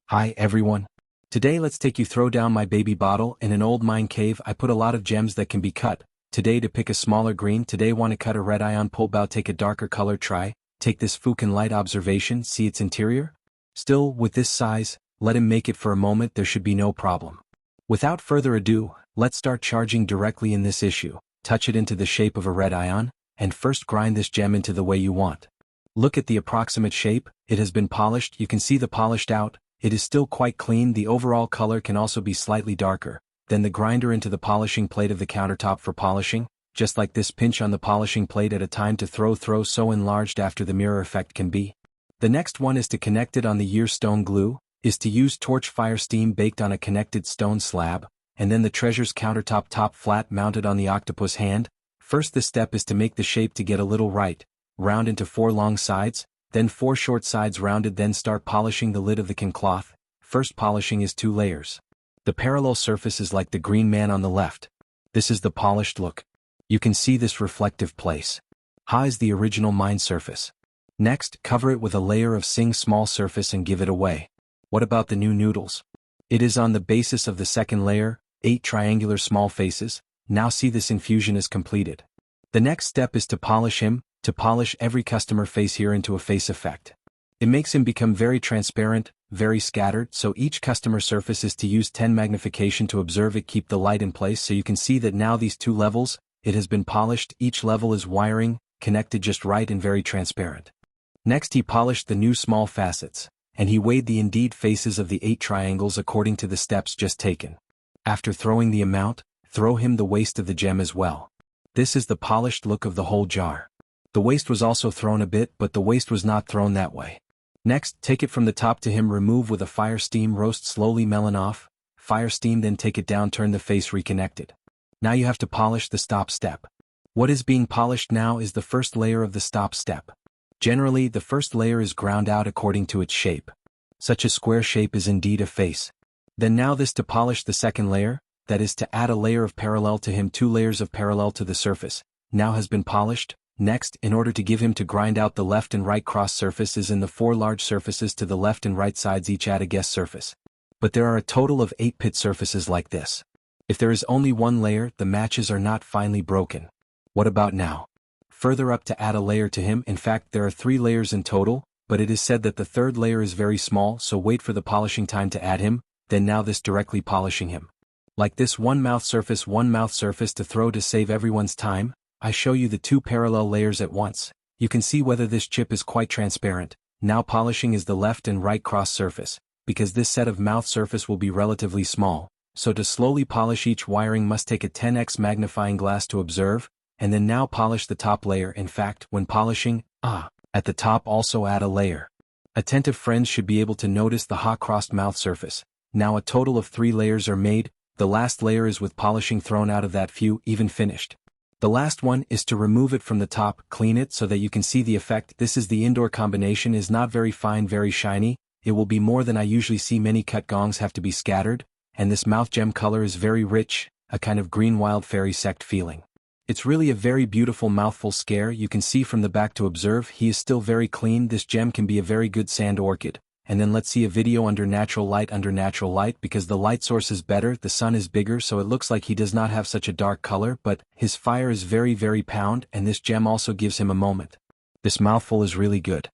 Hi everyone. Today let's take you throw down my baby bottle in an old mine cave. I put a lot of gems that can be cut. Today to pick a smaller green. Today want to cut a red ion pull bow. Take a darker color. Try. Take this Fukin light observation. See its interior? Still, with this size, let him make it for a moment. There should be no problem. Without further ado, let's start charging directly in this issue. Touch it into the shape of a red ion, and first grind this gem into the way you want. Look at the approximate shape. It has been polished. You can see the polished out. It is still quite clean. The overall color can also be slightly darker. Then the grinder into the polishing plate of the countertop for polishing, just like this. Pinch on the polishing plate at a time to throw so enlarged after the mirror effect can be. The next one is to connect it on the year stone glue, is to use torch fire steam baked on a connected stone slab, and then the treasure's countertop top flat mounted on the octopus hand. First the step is to make the shape to get a little right, round into 4 long sides, then 4 short sides rounded. Then start polishing the lid of the can cloth. First polishing is 2 layers. The parallel surface is like the green man on the left. This is the polished look. You can see this reflective place. Ha is the original mine surface. Next, cover it with a layer of Sing small surface and give it away. What about the new noodles? It is on the basis of the second layer, 8 triangular small faces. Now see this infusion is completed. The next step is to polish him. To polish every customer face here into a face effect. It makes him become very transparent, very scattered, so each customer surface is to use 10 magnification to observe it. Keep the light in place so you can see that now these 2 levels, it has been polished. Each level is wiring, connected just right and very transparent. Next he polished the new small facets, and he weighed the indeed faces of the 8 triangles according to the steps just taken. After throwing the amount, throw him the waste of the gem as well. This is the polished look of the whole jar. The waste was also thrown a bit, but the waste was not thrown that way. Next, take it from the top to him, remove with a fire steam, roast slowly, melon off, fire steam, then take it down, turn the face reconnected. Now you have to polish the stop step. What is being polished now is the first layer of the stop step. Generally, the first layer is ground out according to its shape. Such a square shape is indeed a face. Then now this to polish the second layer, that is to add a layer of parallel to him, 2 layers of parallel to the surface, now has been polished. Next, in order to give him to grind out the left and right cross surfaces in the 4 large surfaces to the left and right sides, each add a guest surface. But there are a total of 8 pit surfaces like this. If there is only 1 layer, the matches are not finely broken. What about now? Further up to add a layer to him. In fact, there are 3 layers in total, but it is said that the 3rd layer is very small, so wait for the polishing time to add him. Then now this directly polishing him. Like this, 1 mouth surface to throw to save everyone's time. I show you the 2 parallel layers at once. You can see whether this chip is quite transparent. Now polishing is the left and right cross surface, because this set of mouth surface will be relatively small, so to slowly polish each wiring must take a 10x magnifying glass to observe, and then now polish the top layer. In fact, when polishing, at the top also add a layer. Attentive friends should be able to notice the hot crossed mouth surface. Now a total of 3 layers are made. The last layer is with polishing thrown out of that few, even finished. The last one is to remove it from the top, clean it so that you can see the effect. This is the indoor combination, is not very fine, very shiny. It will be more than I usually see. Many cut gongs have to be scattered, and this mouth gem color is very rich, a kind of green wild fairy sect feeling. It's really a very beautiful mouthful scare. You can see from the back to observe he is still very clean. This gem can be a very good sand orchid. And then let's see a video under natural light, because the light source is better, the sun is bigger, so it looks like he does not have such a dark color, but his fire is very pound, and this gem also gives him a moment. This mouthful is really good.